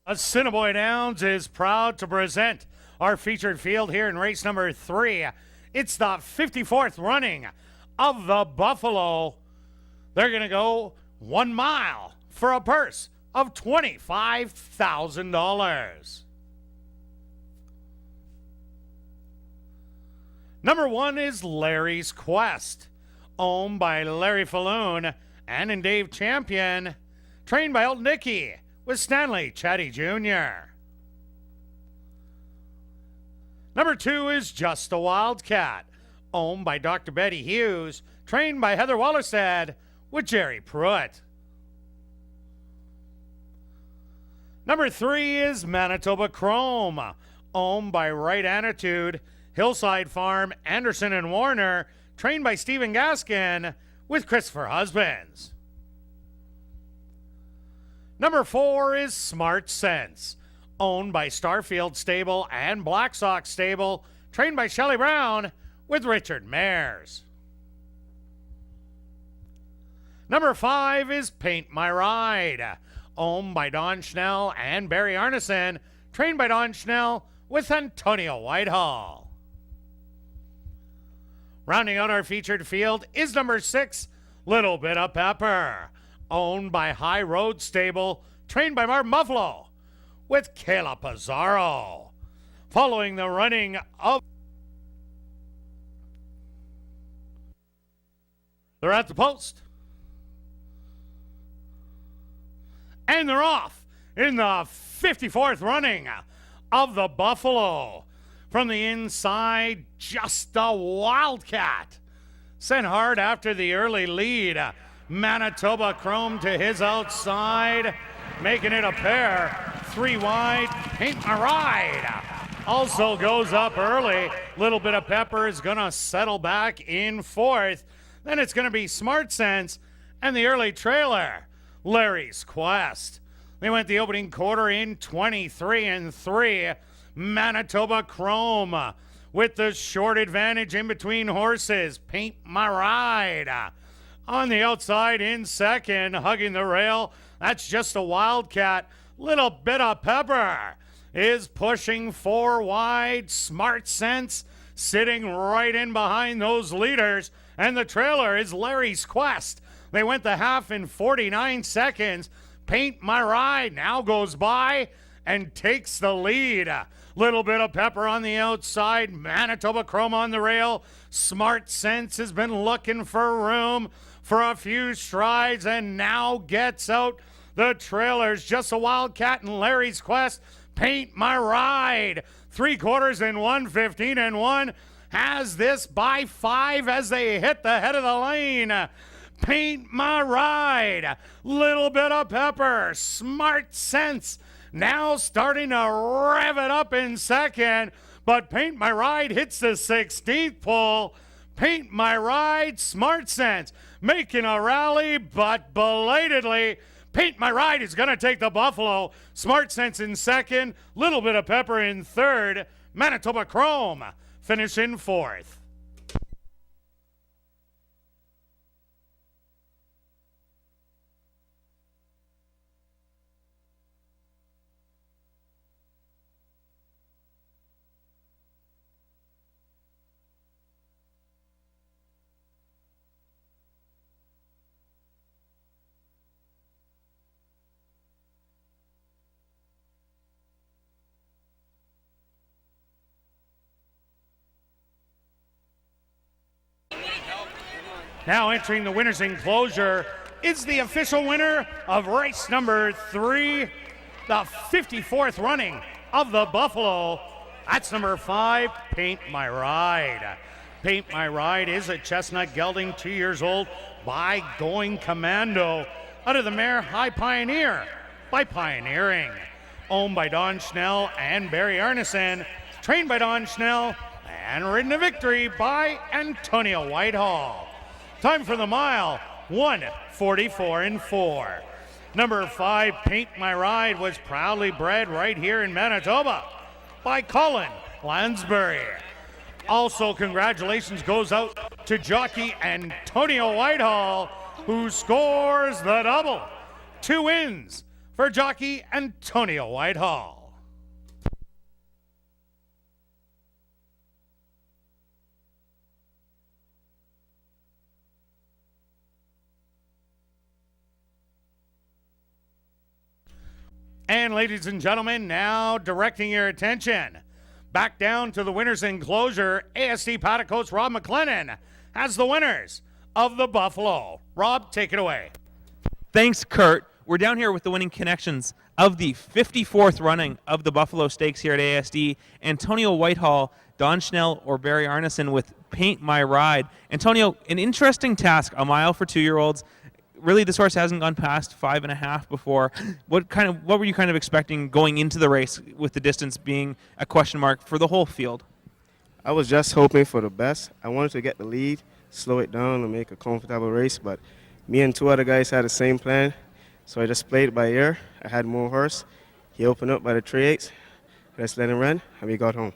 Assiniboia Downs is proud to present our featured field here in race number 3. It's the 54th running of the Buffalo. They're going to go 1 mile for a purse of $25,000. Number 1 is Larry's Quest, owned by Larry Falloon and in Dave Champion, trained by Old Nicky with Stanley Chatty Jr. Number 2 is Just a Wildcat, owned by Dr. Betty Hughes, trained by Heather Wallerstead with Jerry Pruitt. Number 3 is Manitoba Chrome, owned by Right Attitude, Hillside Farm, Anderson and Warner, trained by Stephen Gaskin with Christopher Husbands. Number 4 is Smart Sense, owned by Starfield Stable and Black Sox Stable, trained by Shelley Brown with Richard Mayers. Number 5 is Paint My Ride, owned by Don Schnell and Barry Arneson, trained by Don Schnell with Antonio Whitehall. Rounding out our featured field is number 6, Little Bit of Pepper, owned by High Road Stable, trained by Martin Buffalo with Kayla Pizarro. Following the running of... They're at the post. And they're off in the 54th running of the Buffalo. From the inside, Just a Wildcat sent hard after the early lead. Manitoba Chrome to his outside, making it a pair. 3 wide, Paint My Ride also goes up early. Little Bit of Pepper is going to settle back in 4th. Then it's going to be Smart Sense and the early trailer, Larry's Quest. They went the opening quarter in 23-3. Manitoba Chrome with the short advantage in between horses. Paint My Ride on the outside in second, hugging the rail. That's Just a Wildcat. Little Bit of Pepper is pushing 4 wide. Smart Sense sitting right in behind those leaders. And the trailer is Larry's Quest. They went the half in 49 seconds. Paint My Ride now goes by and takes the lead. Little Bit of Pepper on the outside. Manitoba Chrome on the rail. Smart Sense has been looking for room for a few strides and now gets out. The trailer's Just a Wildcat and Larry's Quest. Paint My Ride. 3/4 in 1:15-1. Has this by 5 as they hit the head of the lane. Paint My Ride. Little Bit of Pepper. Smart Sense now starting to rev it up in second. But Paint My Ride hits the 16th pole. Paint My Ride, Smart Sense making a rally, but belatedly, Paint My Ride is going to take the Buffalo. Smart Sense in second, Little Bit of Pepper in third, Manitoba Chrome finish in 4th. Now entering the winner's enclosure is the official winner of race number 3, the 54th running of the Buffalo. That's number 5, Paint My Ride. Paint My Ride is a chestnut gelding, 2 years old, by Going Commando, out of the mare High Pioneer by Pioneering. Owned by Don Schnell and Barry Arneson, trained by Don Schnell, and ridden to victory by Antonio Whitehall. Time for the mile, 1:44-4. Number 5, Paint My Ride, was proudly bred right here in Manitoba by Colin Lansbury. Also, congratulations goes out to jockey Antonio Whitehall, who scores the double. 2 wins for jockey Antonio Whitehall. And ladies and gentlemen, now directing your attention back down to the winner's enclosure, ASD paddock coach Rob McLennan has the winners of the Buffalo. Rob, take it away. Thanks, Kurt. We're down here with the winning connections of the 54th running of the Buffalo Stakes here at ASD. Antonio Whitehall, Don Schnell, or Barry Arneson with Paint My Ride. Antonio, an interesting task, a mile for 2-year-olds. Really, this horse hasn't gone past 5.5 before. What were you kind of expecting going into the race with the distance being a question mark for the whole field? I was just hoping for the best. I wanted to get the lead, slow it down, and make a comfortable race, but me and 2 other guys had the same plan, so I just played it by ear. I had more horse. He opened up by the 3/8. I just let him run, and we got home.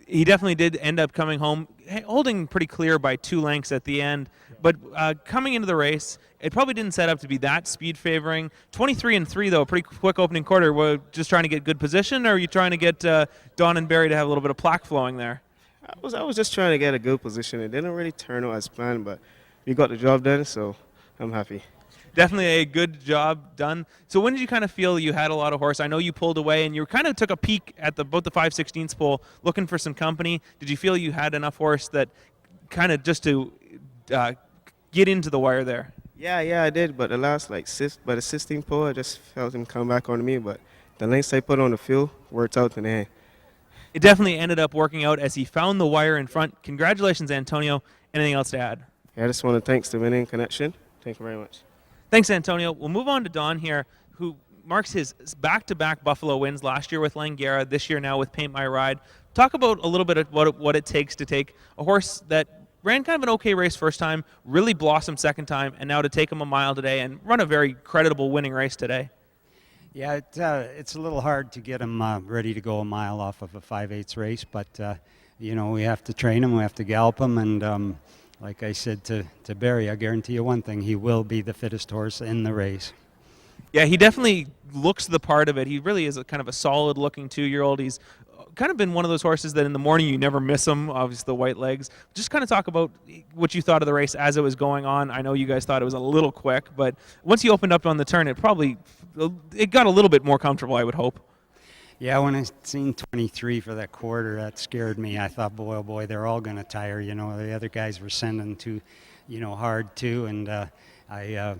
He definitely did end up coming home, holding pretty clear by 2 lengths at the end. But coming into the race, it probably didn't set up to be that speed favoring. 23-3 though, a pretty quick opening quarter. Were just trying to get good position, or are you trying to get Don and Barry to have a little bit of plaque flowing there? I was just trying to get a good position. It didn't really turn out as planned, but we got the job done, so I'm happy. Definitely a good job done. So when did you kind of feel you had a lot of horse? I know you pulled away and you kind of took a peek at about the 5/16 pole looking for some company. Did you feel you had enough horse that kind of just to get into the wire there? Yeah, I did, but the last, by the 16th pole, I just felt him come back on me, but the lengths I put on the field worked out in the end. It definitely ended up working out as he found the wire in front. Congratulations, Antonio. Anything else to add? Yeah, I just want to thank the winning connection. Thank you very much. Thanks, Antonio. We'll move on to Don here, who marks his back-to-back Buffalo wins last year with Langara, this year now with Paint My Ride. Talk about a little bit of what it takes to take a horse that ran kind of an okay race first time, really blossomed second time, and now to take him a mile today and run a very creditable winning race today. Yeah, it's a little hard to get him ready to go a mile off of a 5/8 race, but we have to train him, we have to gallop him, and like I said to Barry, I guarantee you one thing, he will be the fittest horse in the race. Yeah, he definitely looks the part of it. He really is a kind of a solid-looking 2-year-old. He's kind of been one of those horses that in the morning you never miss him, obviously the white legs. Just kind of talk about what you thought of the race as it was going on. I know you guys thought it was a little quick, but once you opened up on the turn, it got a little bit more comfortable, I would hope. Yeah, when I seen 23 for that quarter, that scared me. I thought, boy, oh boy, they're all going to tire. The other guys were sending too, hard too, and I,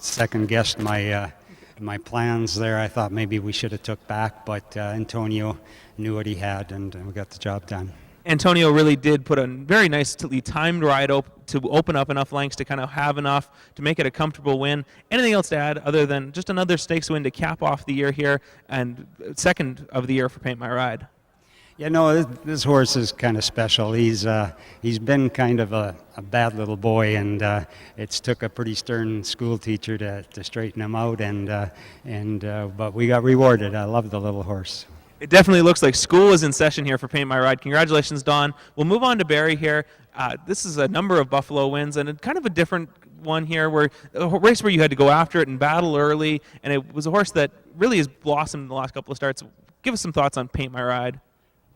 second-guessed my plans there. I thought maybe we should have took back, but Antonio knew what he had, and we got the job done. Antonio really did put a very nicely timed ride to open up enough lengths to kind of have enough to make it a comfortable win. Anything else to add other than just another stakes win to cap off the year here and second of the year for Paint My Ride? Yeah, no, this horse is kind of special. He's been kind of a bad little boy, and it's took a pretty stern school teacher to straighten him out, but we got rewarded. I love the little horse. It definitely looks like school is in session here for Paint My Ride. Congratulations, Don. We'll move on to Barry here. This is a number of Buffalo wins and kind of a different one here, where a race where you had to go after it and battle early, and it was a horse that really has blossomed in the last couple of starts. Give us some thoughts on Paint My Ride.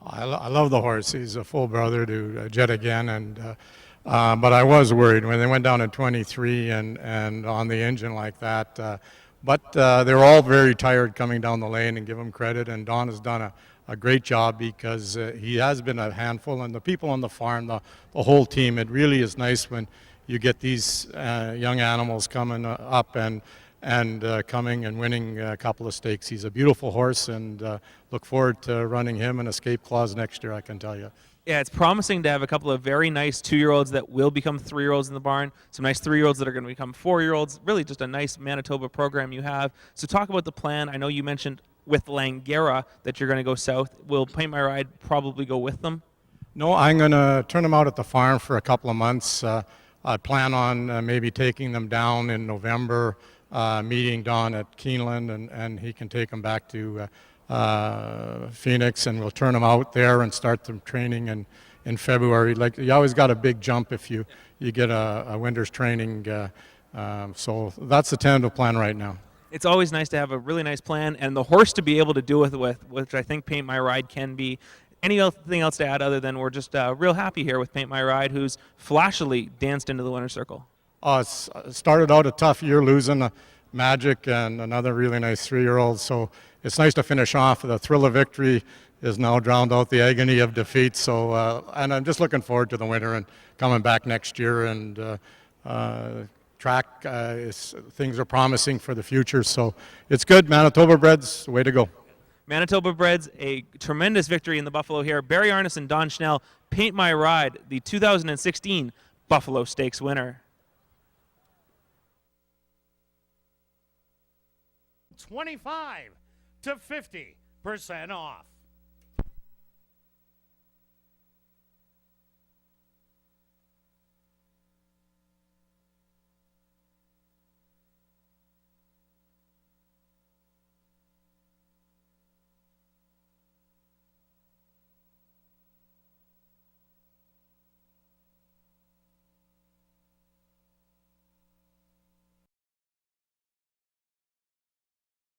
I love the horse. He's a full brother to Jet Again, but I was worried when they went down at 23 and on the engine like that. But they're all very tired coming down the lane, and give him credit. And Don has done a great job because he has been a handful. And the people on the farm, the whole team, it really is nice when you get these young animals coming up and coming and winning a couple of stakes. He's a beautiful horse, and look forward to running him in Escape Clause next year, I can tell you. Yeah, it's promising to have a couple of very nice 2-year-olds that will become 3-year-olds in the barn, some nice 3-year-olds that are going to become 4-year-olds, really just a nice Manitoba program you have. So talk about the plan. I know you mentioned with Langara that you're going to go south. Will Paint My Ride probably go with them? No, I'm going to turn them out at the farm for a couple of months. I plan on maybe taking them down in November, meeting Don at Keeneland, and he can take them back to Phoenix, and we'll turn them out there and start them training in February. Like, you always got a big jump if you get a winter's training. So that's the tentative plan right now. It's always nice to have a really nice plan and the horse to be able to do it with, which I think Paint My Ride can be. Anything else to add other than we're just real happy here with Paint My Ride, who's flashily danced into the winner's circle? It started out a tough year losing Magic and another really nice 3-year-old, so it's nice to finish off. The thrill of victory is now drowned out the agony of defeat, so and I'm just looking forward to the winter and coming back next year, and track things are promising for the future, so it's good. Manitoba Breds, way to go. Manitoba Breds, a tremendous victory in the Buffalo here. Barry Arneson, Don Schnell, Paint My Ride, the 2016 Buffalo Stakes winner. 25 to 50% off.